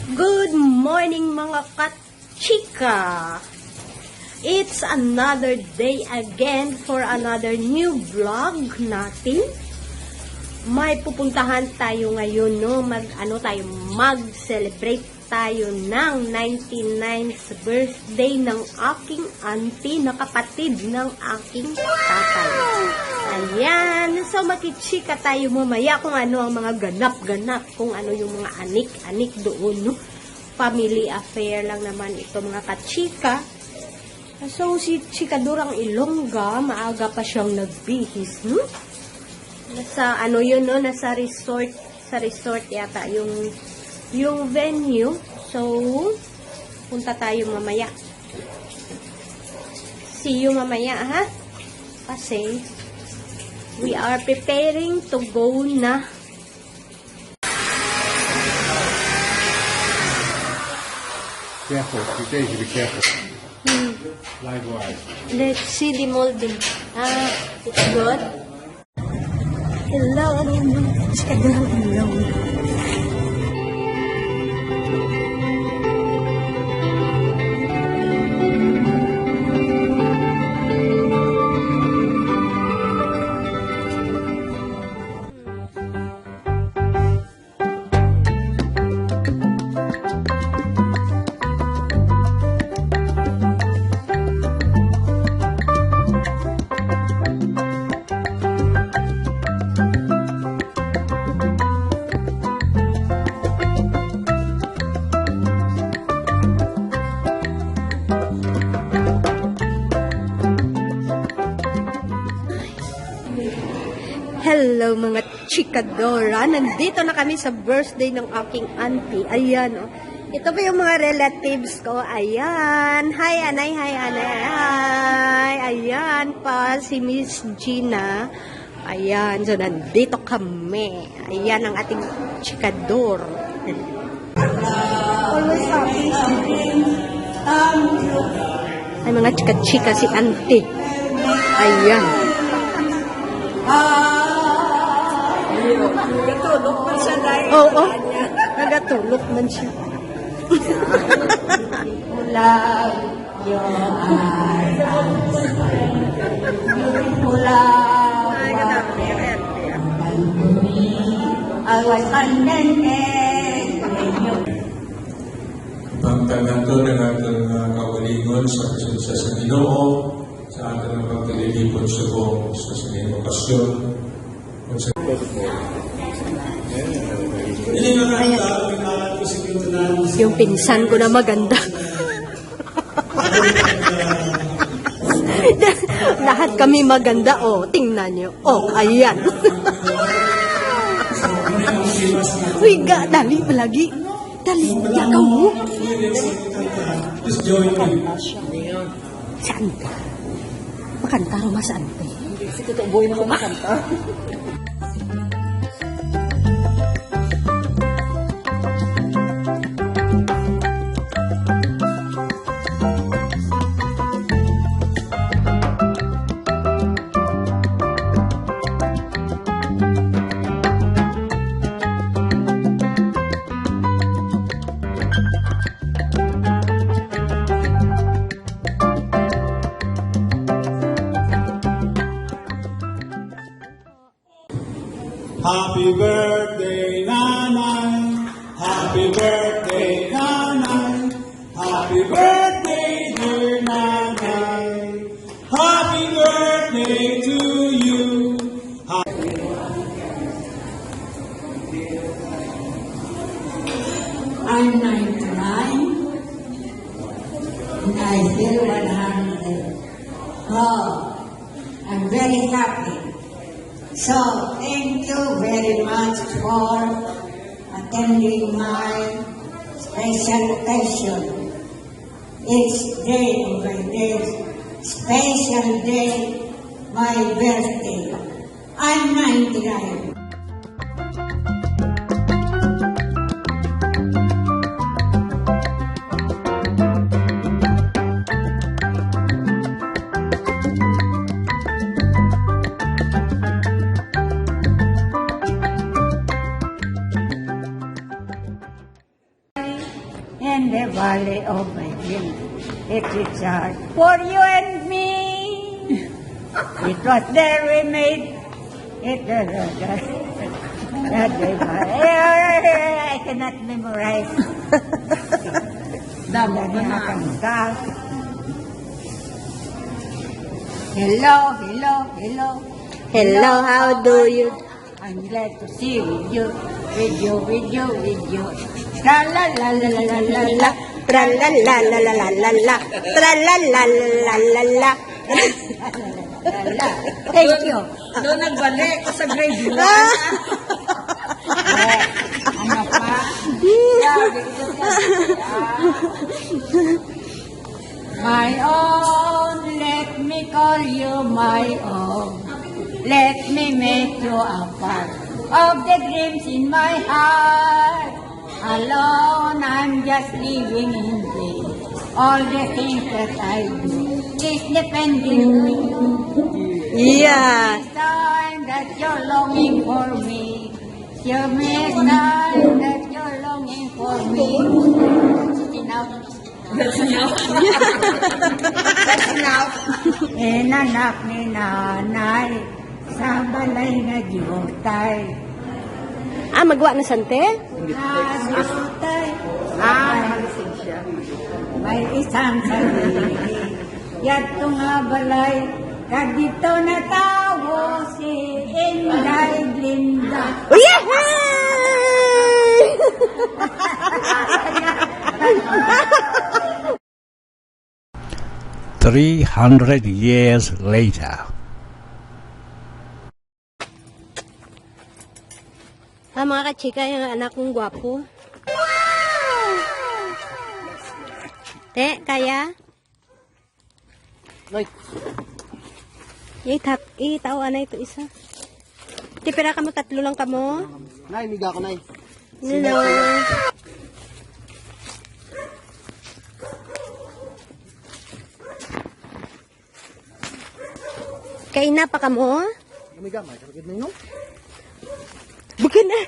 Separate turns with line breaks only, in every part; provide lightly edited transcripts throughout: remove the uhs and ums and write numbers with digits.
Good morning mga kachika! It's another day again for another new vlog natin. May pupuntahan tayo ngayon, no? Mag-celebrate tayo ng 99th birthday ng aking auntie na kapatid ng aking tatay. Ayan. So, makichika tayo mamaya kung ano ang mga ganap-ganap, kung ano yung mga anik-anik doon, no? Family affair lang naman ito, mga kachika. So, si Chikadurang Ilongga, maaga pa siyang nagbihis, no? Nasa, ano yun, no? Nasa resort, sa resort yata, yung venue. So, punta tayo mamaya. See you mamaya, ha? Kasi, we are preparing to go na.
Careful, you guys should be careful. Likewise.
Let's see the molding. It's good. Hello, hello. Hello mga chikadora. Nandito na kami sa birthday ng aking auntie. Ayan, oh. Ito pa yung mga relatives ko. Ayan. Hi, anay. Hi, anay. Hi. Ayan pa si Miss Gina. Ayan. So, nandito kami. Ayan ang ating chikador. Always happy. Ay, mga chika-chika si auntie. Ayan.
Nagatulog man siya dahil.
Oo. Nagatulog man siya.
Love your eyes. Love. I was contented when you.
Pagtaganto ng ating kaulingon sa presensya sa Ginoo, sa ating pagkalilipon sa buong sa sinayang okasyon.
Yung pinsan ko na maganda. Lahat kami maganda. Oh, tingnan nyo. Oh, ayan. Uy, dali palagi. Dali, yakaw mo. Saan ka? Makanta ro mas ante.
Si Tito Boy naman makanta.
Happy birthday, Nanay. Happy birthday, Nanay. Happy birthday, dear Nanay. Happy birthday to you.
I'm 99 and I feel 100. Oh, I'm very happy. So, thank you very much for attending my special occasion. It's day of my day, special day, my birthday. I'm 99. in the valley of my dreams. It is hard for you and me. It was there we made it. I cannot memorize. Hello, hello, hello.
Hello, how do you?
I'm glad to see you, with you, with you, with you. La la la la la la la la.
Tra la la la la la la la. Tra la la la la la la.
Thank you.
Doon nagbalik ko sa grade 1.
Ano pa? My own, let me call you my own. Let me make you a part of the dreams in my heart. Alone, I'm just living in pain. All the things that I do is depending on you.
Yeah.
It's time that you're longing for me. Show me a sign that you're longing for me. That's enough. Inanak ni nanay sa balay na diutay.
Magawa na sante?
Diutay. Malisig siya. May isang sarili. Yato nga balay. Kadito na tawo si Inday Glinda.
Oh, yeah!
300 years later.
Mga kachika, yung anak kong gwapo. Te, kaya?
Nay.
Itawa na ito isa. Te, pera ka mo, 3 lang ka mo?
Nay, miga ko, nay.
Hello. Kay na pa ka mo?
Miga, may karagid na yun.
Bukan na.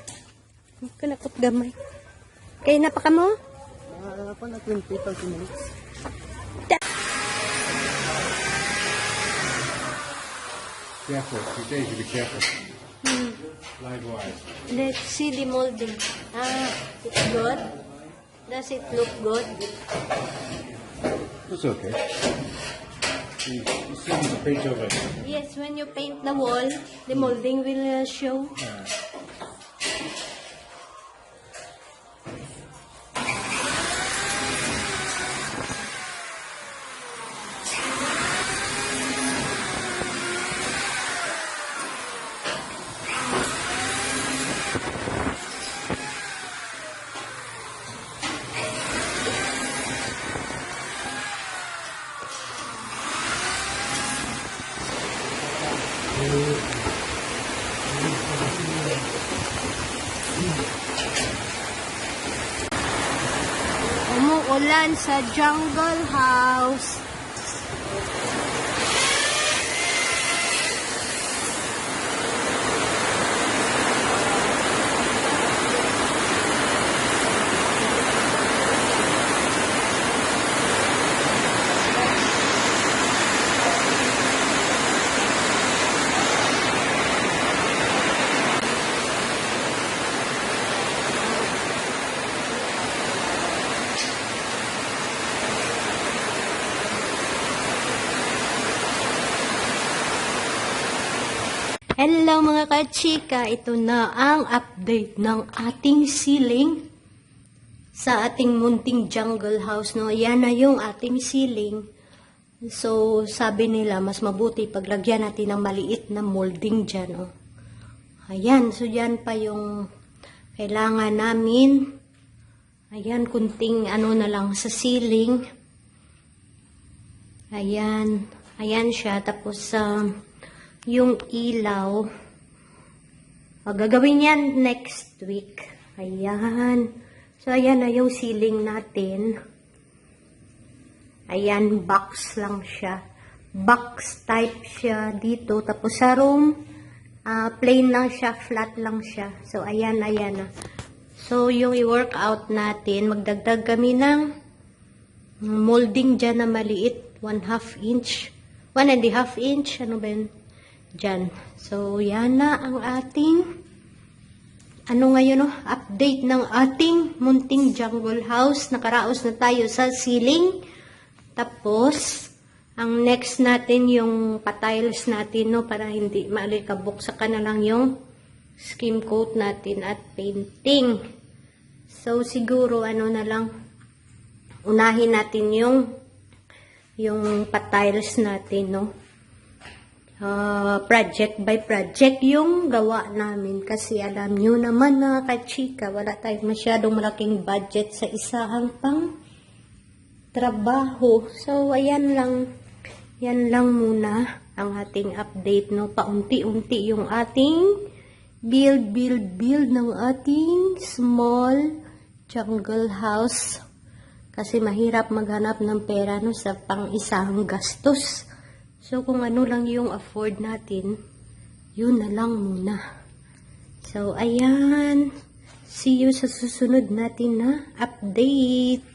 Bukan akot gamay. Kay na pa ka mo?
Pala 20-30 minutes.
Careful. You guys should be careful. Likewise.
Let's see the molding. It's good. Does it look good?
It's okay. You see the page of it.
Yes, when you paint the wall, the molding will show. Umuulan sa Jungle House. Hello mga kachika, ito na ang update ng ating ceiling sa ating munting jungle house. No? Yan na yung ating ceiling. So, sabi nila, mas mabuti paglagyan natin ng maliit na molding dyan. Oh. Ayan, so yan pa yung kailangan namin. Ayan, kunting ano na lang sa ceiling. Ayan, ayan siya. Tapos, yung ilaw, gagawin yan next week. Ayan. So, ayan na yung ceiling natin. Ayan, box lang siya. Box type siya dito. Tapos sa room, plain lang siya, flat lang siya. So, ayan, ayan na. So, yung i-workout natin, magdagdag kami ng molding dyan na maliit, 1/2 inch. 1.5 inch, ano ba yun? Dyan. So, yan na ang ating, update ng ating munting jungle house. Nakaraos na tayo sa ceiling. Tapos, ang next natin yung patiles natin, no, para hindi maalikabok. Saka na lang yung skim coat natin at painting. So, siguro, na lang, unahin natin yung patiles natin, no. Project by project yung gawa namin. Kasi alam nyo naman, mga kachika, wala tayong masyadong malaking budget sa isahang pang trabaho. So, ayan lang. Yan lang muna ang ating update, no. Paunti-unti yung ating build ng ating small jungle house. Kasi mahirap maghanap ng pera, no, sa pang-isang gastos. So, kung ano lang yung afford natin, yun na lang muna. So, ayan. See you sa susunod natin na update.